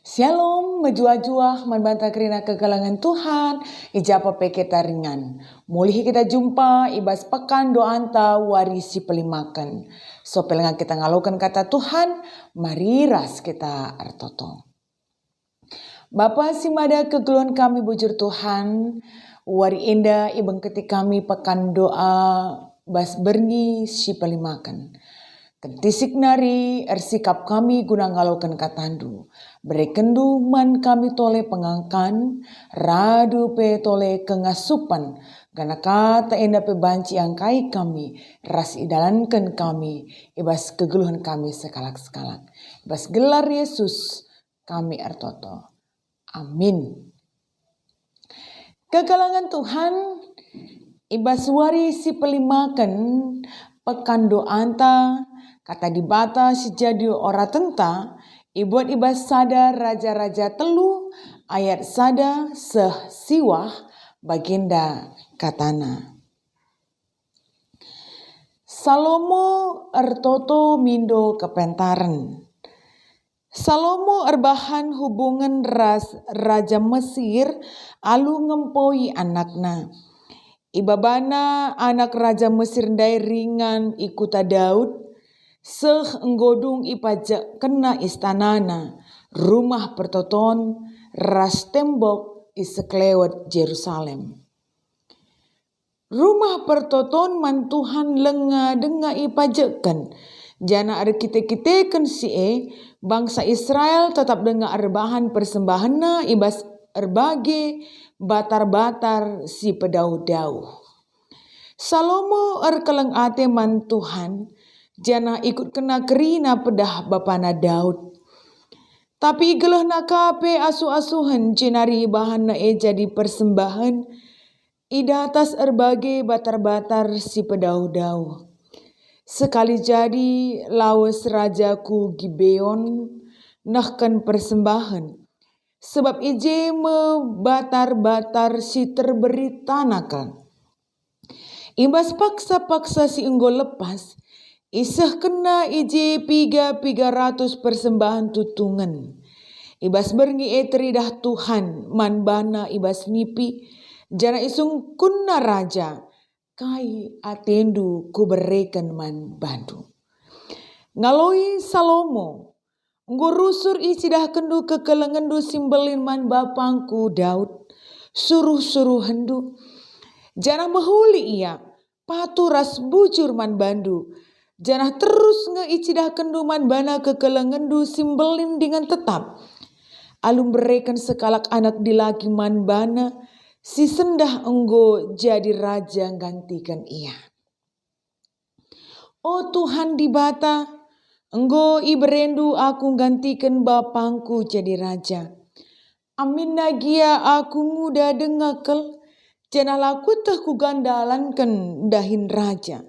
Shalom, menjua-jua, membantah kerina kegalangan Tuhan, ijapa peketa ringan. Mulih kita jumpa, ibas pekan doanta warisi pelimakan. So pelengan kita ngalokan kata Tuhan, mari ras kita artoto. Bapa simada kegeluhan kami bujur Tuhan, wari indah ibang ketika kami pekan doa, bas berni si pelimakan. Kentisik nari ersikap kami guna ngalokan katandu. Berekendu man kami tole pengangkan, radu pe tole kengasupan. Gana kata enda pe banci angkai kami, ras idalankan kami, ibas kegeluhan kami sekalak-sekalak. Ibas gelar Yesus kami artoto. Amin. Kegalangan Tuhan, ibas wari si pelimakan, pekan doanta, kata dibata sejadi ora tenta, ibuat ibas sada raja-raja telu, ayat sada seh siwah baginda katana. Salomo ertoto mindo kepentaran. Salomo erbahan hubungan raja Mesir alu ngempoi anakna. Ibabana anak raja Mesir dai ringan ikuta Daud, seh enggodung ipajak kena istanana, rumah pertoton, ras tembok iseklewat Jerusalem. Rumah pertoton man Tuhan lenga denga ipajakan, jana ada kita-kitakan bangsa Israel tetap denga arbahan persembahana ibas erbage batar-batar si pedau-dau. Salomo erkeleng ate man Tuhan, jana ikut kena kerina pedah bapana Daud. Tapi gelah nakape asu-asuhan jenari bahan na jadi persembahan, ida atas erbage batar-batar si pedau-dau. Sekali jadi lawas rajaku Gibeon nahkan persembahan, sebab ije me batar-batar si terberi tanakan. Ibas paksa-paksa si enggo lepas, isah kena ije 300 persembahan tutungan. Ibas berngi teridah Tuhan man bana ibas nipi, jana isung kunna raja, kai atendu kuberekan man bandu. Ngaloi Salomo, ngurusur isidah kendu kekelengendu simbelin man bapangku Daud, suruh-suruh hendu. Janah mahuli ia, patu ras bujur man bandu. Janah terus ngeicidah kendu man bana kekelengendu simbelin dengan tetap. Alum berekan sekalak anak dilaki man bana, si sendah enggo jadi raja gantikan ia. Oh Tuhan di bata, enggo iberendu aku gantikan bapangku jadi raja. Amin nagia aku muda dengakel, jana laku teh ku gandalankan dahin raja.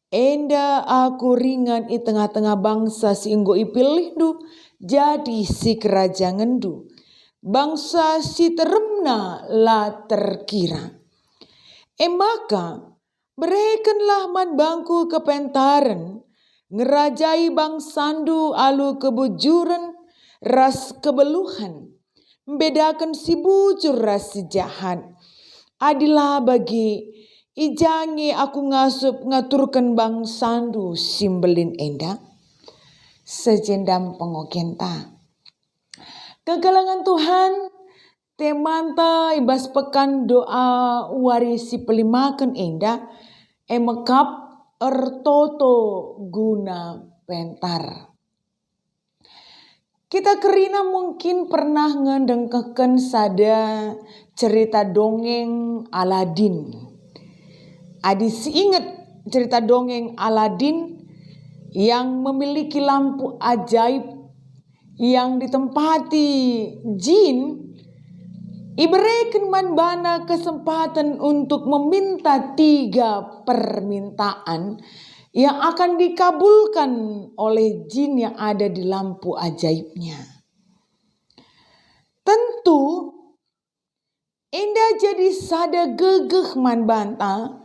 Enda aku ringan i tengah-tengah bangsa si enggo ipilihdu, jadi si kerajangandu. Bangsa si teremna la terkira. Maka berekenlah man bangku kepentaran, ngerajai bangsandu alu kebujuran, ras kebeluhan, membedakan si bujur ras si jahat. Adilah bagi ijangi aku ngasup ngaturkan bangsandu simbelin enda, sejendam pengokenta. Kegalangan Tuhan, temanta ibas pekan doa warisi pelimakan enda, emekap ertoto guna pentar. Kita kerina mungkin pernah ngedengkeken sada cerita dongeng Aladin. Adi ingat cerita dongeng Aladin yang memiliki lampu ajaib yang ditempati jin, iberikan man bana kesempatan untuk meminta 3 permintaan yang akan dikabulkan oleh jin yang ada di lampu ajaibnya. Tentu indah jadi sada gegeh man banta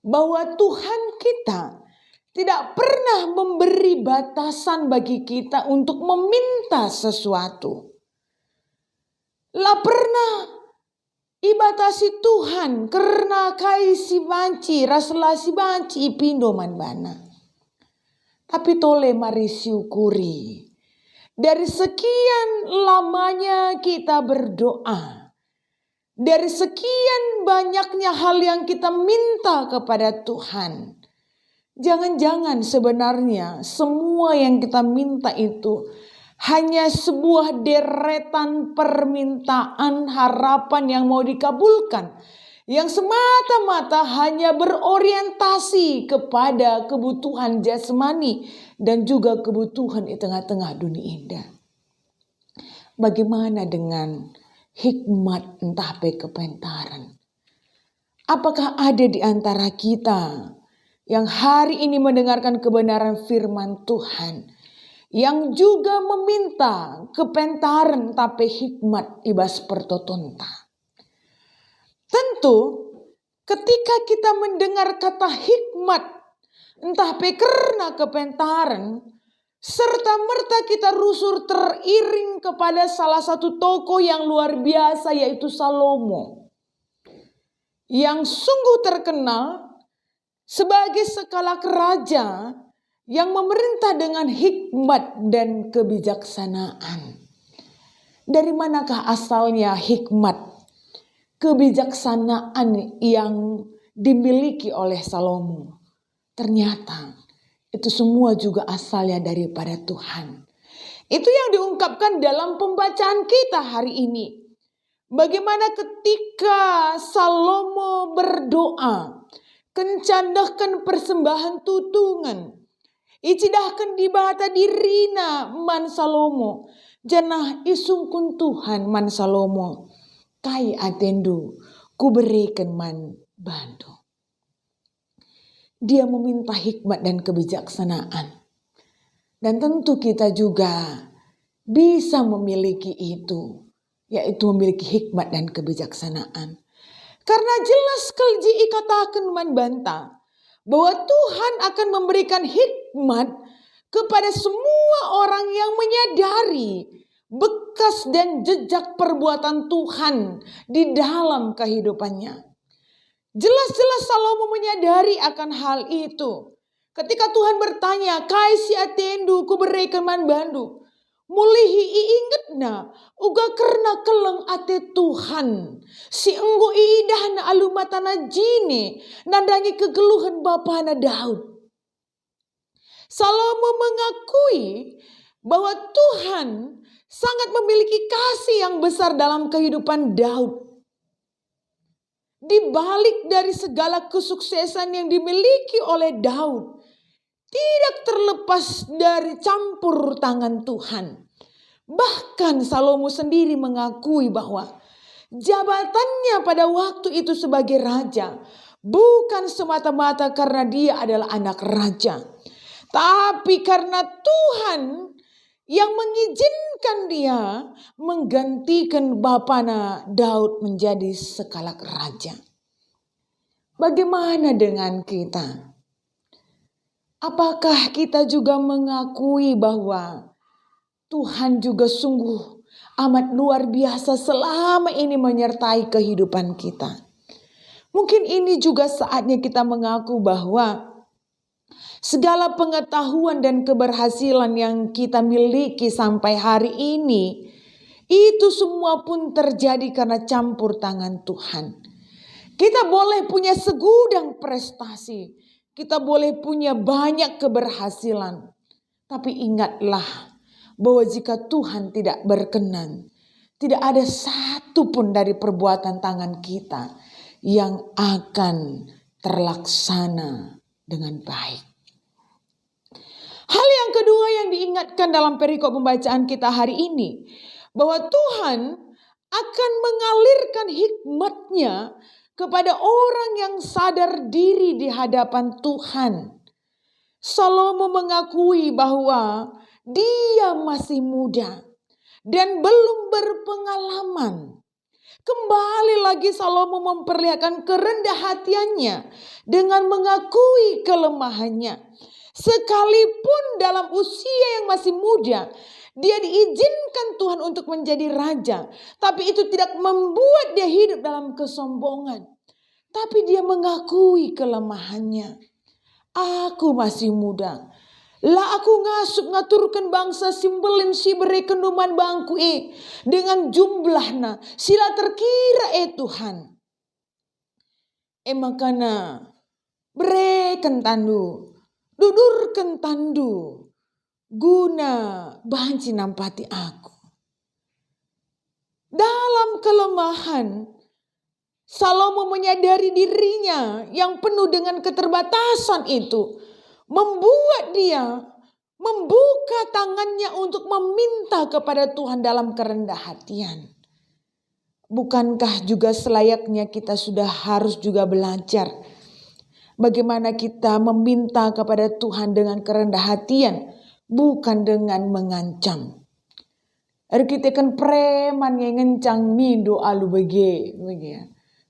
bahwa Tuhan kita tidak pernah memberi batasan bagi kita untuk meminta sesuatu. lah pernah ibatasi Tuhan karena kai si banci, raslah si banci ipindo man bana. Tapi tole mari syukuri. Dari sekian lamanya kita berdoa. Dari sekian banyaknya hal yang kita minta kepada Tuhan. Jangan-jangan sebenarnya semua yang kita minta itu hanya sebuah deretan permintaan harapan yang mau dikabulkan. Yang semata-mata hanya berorientasi kepada kebutuhan jasmani dan juga kebutuhan di tengah-tengah dunia indah. Bagaimana dengan hikmat entah kepentaran? Apakah ada di antara kita yang hari ini mendengarkan kebenaran firman Tuhan, yang juga meminta kepentaran tapi hikmat ibas pertotonta? Tentu ketika kita mendengar kata hikmat, entah karena kepentaran, serta merta kita rusur teriring kepada salah satu tokoh yang luar biasa, yaitu Salomo, yang sungguh terkenal sebagai sekala raja yang memerintah dengan hikmat dan kebijaksanaan. Dari manakah asalnya hikmat, kebijaksanaan yang dimiliki oleh Salomo? Ternyata itu semua juga asalnya daripada Tuhan. Itu yang diungkapkan dalam pembacaan kita hari ini. Bagaimana ketika Salomo berdoa, kencandahkan persembahan tutungan, icidahkan di bata dirina man Salomo, janah isungkun Tuhan man Salomo, kai atendu ku berikan man bantu. Dia meminta hikmat dan kebijaksanaan. Dan tentu kita juga bisa memiliki itu, yaitu memiliki hikmat dan kebijaksanaan. Karena jelas kelji ikatakan man banta bahwa Tuhan akan memberikan hikmat kepada semua orang yang menyadari bekas dan jejak perbuatan Tuhan di dalam kehidupannya. Jelas-jelas Salomo menyadari akan hal itu. Ketika Tuhan bertanya, kai si atendu ku berikan man bandu, mulihi iingetna uga karena keleng ate Tuhan, si enggo iidahna alumatana jine nandangi kegeluhan bapana Daud. Salomo mengakui bahwa Tuhan sangat memiliki kasih yang besar dalam kehidupan Daud. Di balik dari segala kesuksesan yang dimiliki oleh Daud, tidak terlepas dari campur tangan Tuhan. Bahkan Salomo sendiri mengakui bahwa jabatannya pada waktu itu sebagai raja bukan semata-mata karena dia adalah anak raja, tapi karena Tuhan yang mengizinkan dia menggantikan bapana Daud menjadi sekala raja. Bagaimana dengan kita? Apakah kita juga mengakui bahwa Tuhan juga sungguh amat luar biasa selama ini menyertai kehidupan kita? Mungkin ini juga saatnya kita mengaku bahwa segala pengetahuan dan keberhasilan yang kita miliki sampai hari ini, itu semua pun terjadi karena campur tangan Tuhan. Kita boleh punya segudang prestasi, kita boleh punya banyak keberhasilan, tapi ingatlah bahwa jika Tuhan tidak berkenan, tidak ada satu pun dari perbuatan tangan kita yang akan terlaksana dengan baik. Hal yang kedua yang diingatkan dalam perikop pembacaan kita hari ini, bahwa Tuhan akan mengalirkan hikmatnya kepada orang yang sadar diri di hadapan Tuhan. Salomo mengakui bahwa dia masih muda dan belum berpengalaman. Kembali lagi Salomo memperlihatkan kerendah hatiannya dengan mengakui kelemahannya. Sekalipun dalam usia yang masih muda, Dia diizinkan Tuhan untuk menjadi raja. Tapi itu tidak membuat dia hidup dalam kesombongan. Tapi dia mengakui kelemahannya. Aku masih muda. Lah aku ngasup ngaturkan bangsa simbelin si beri kenduman bangku dengan jumlahna sila terkira Tuhan. Makana berikan tandu, dudurkan tandu, guna banci nampati aku. Dalam kelemahan, Salomo menyadari dirinya yang penuh dengan keterbatasan itu, membuat dia membuka tangannya untuk meminta kepada Tuhan dalam kerendah hatian. Bukankah juga selayaknya kita sudah harus juga belajar bagaimana kita meminta kepada Tuhan dengan kerendah hatian, bukan dengan mengancam. Kita kan preman yang ngencang mindo alu bege.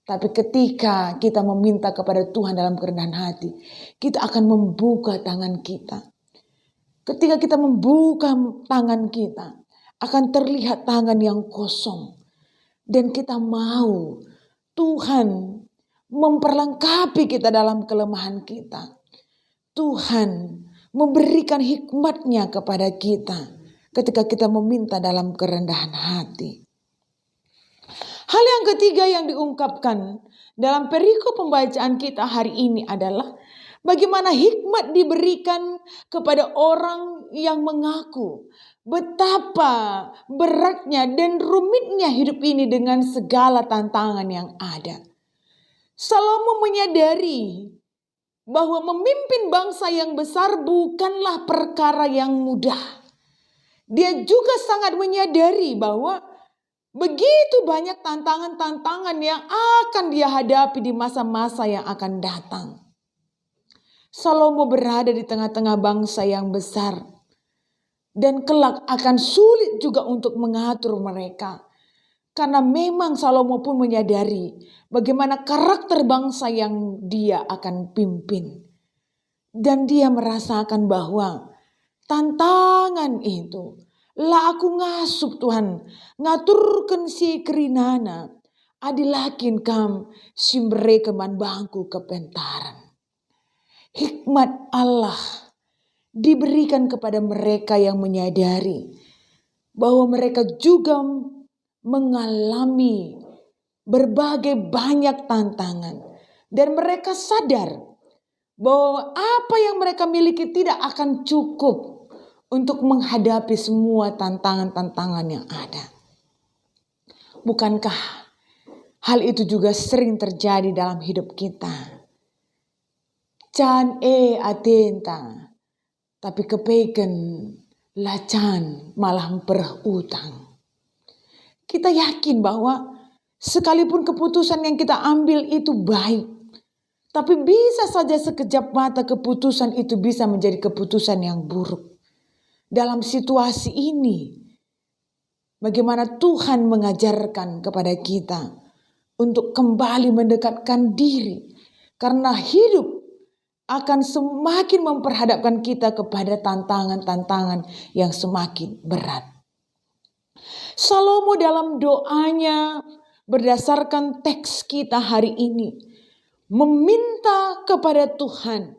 Tapi ketika kita meminta kepada Tuhan dalam kerendahan hati, kita akan membuka tangan kita. Ketika kita membuka tangan kita, akan terlihat tangan yang kosong. Dan kita mau Tuhan memperlengkapi kita dalam kelemahan kita. Tuhan memberikan hikmatnya kepada kita ketika kita meminta dalam kerendahan hati. Hal yang ketiga yang diungkapkan dalam perikop pembacaan kita hari ini adalah bagaimana hikmat diberikan kepada orang yang mengaku betapa beratnya dan rumitnya hidup ini dengan segala tantangan yang ada. Salomo menyadari bahwa memimpin bangsa yang besar bukanlah perkara yang mudah. Dia juga sangat menyadari bahwa begitu banyak tantangan-tantangan yang akan dia hadapi di masa-masa yang akan datang. Salomo berada di tengah-tengah bangsa yang besar. Dan kelak akan sulit juga untuk mengatur mereka. Karena memang Salomo pun menyadari bagaimana karakter bangsa yang dia akan pimpin. Dan dia merasakan bahwa tantangan itu, lah aku ngasup Tuhan, ngaturkan si kerinana, adilakin kam simbre keman bangku kepentaran. Hikmat Allah diberikan kepada mereka yang menyadari bahwa mereka juga mengalami berbagai banyak tantangan. Dan mereka sadar bahwa apa yang mereka miliki tidak akan cukup untuk menghadapi semua tantangan-tantangan yang ada. Bukankah hal itu juga sering terjadi dalam hidup kita? Can atenta. Tapi kepeken lacan malah berutang. Kita yakin bahwa sekalipun keputusan yang kita ambil itu baik. Tapi bisa saja sekejap mata keputusan itu bisa menjadi keputusan yang buruk. Dalam situasi ini, bagaimana Tuhan mengajarkan kepada kita untuk kembali mendekatkan diri. Karena hidup akan semakin memperhadapkan kita kepada tantangan-tantangan yang semakin berat. Salomo dalam doanya berdasarkan teks kita hari ini meminta kepada Tuhan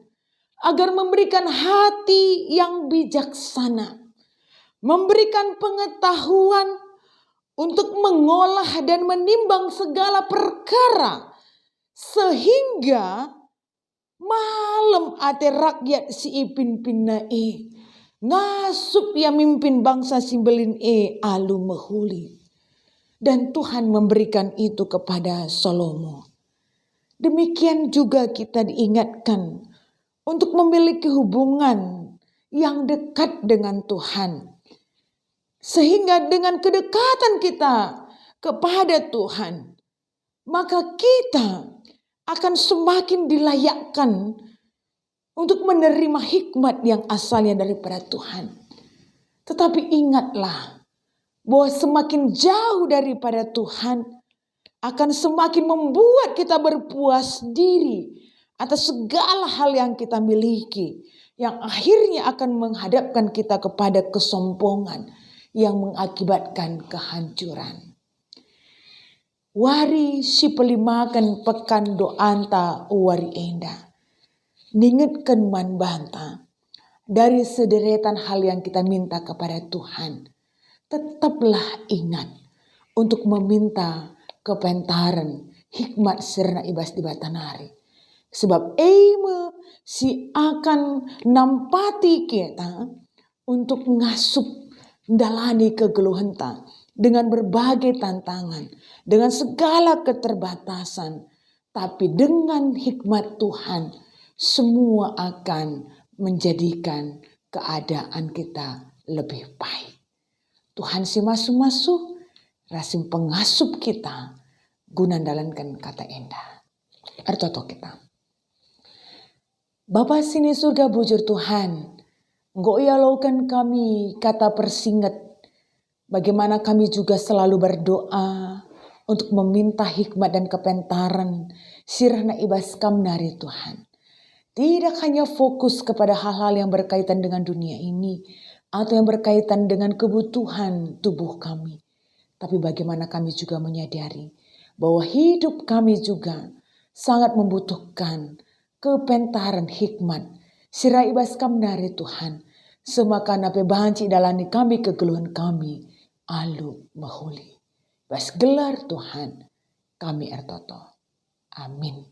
agar memberikan hati yang bijaksana, memberikan pengetahuan untuk mengolah dan menimbang segala perkara sehingga malam ate rakyat si ipin pinna ngasup ya mimpin bangsa simbelin alu mehuli. Dan Tuhan memberikan itu kepada Salomo. Demikian juga kita diingatkan untuk memiliki hubungan yang dekat dengan Tuhan. Sehingga dengan kedekatan kita kepada Tuhan, maka kita akan semakin dilayakkan untuk menerima hikmat yang asalnya daripada Tuhan. Tetapi ingatlah bahwa semakin jauh daripada Tuhan akan semakin membuat kita berpuas diri atas segala hal yang kita miliki, yang akhirnya akan menghadapkan kita kepada kesombongan. yang mengakibatkan kehancuran. Wari si pelimakan pekan doanta wari enda. Ningetkan man banta dari sederetan hal yang kita minta kepada Tuhan. Tetaplah ingat untuk meminta kepentaran hikmat serna ibas di batanari. Sebab eime si akan nampati kita untuk ngasup dalani kegeluhenta dengan berbagai tantangan, dengan segala keterbatasan. Tapi dengan hikmat Tuhan, semua akan menjadikan keadaan kita lebih baik. Tuhan si masu-masu, rasim pengasup kita, guna dalankan kata endah. Artoto kita. Bapa sini surga bujur Tuhan, Engkau laukan kami kata persingat, bagaimana kami juga selalu berdoa untuk meminta hikmat dan kepentaran sirna ibas kamnari Tuhan. Tidak hanya fokus kepada hal-hal yang berkaitan dengan dunia ini atau yang berkaitan dengan kebutuhan tubuh kami. Tapi bagaimana kami juga menyadari bahwa hidup kami juga sangat membutuhkan kepentaran hikmat. Sirai ibas kamnari Tuhan. Semaka nape banci dalani kami kegeluhan kami. Alu mahuli. Bas gelar Tuhan kami ertoto. Amin.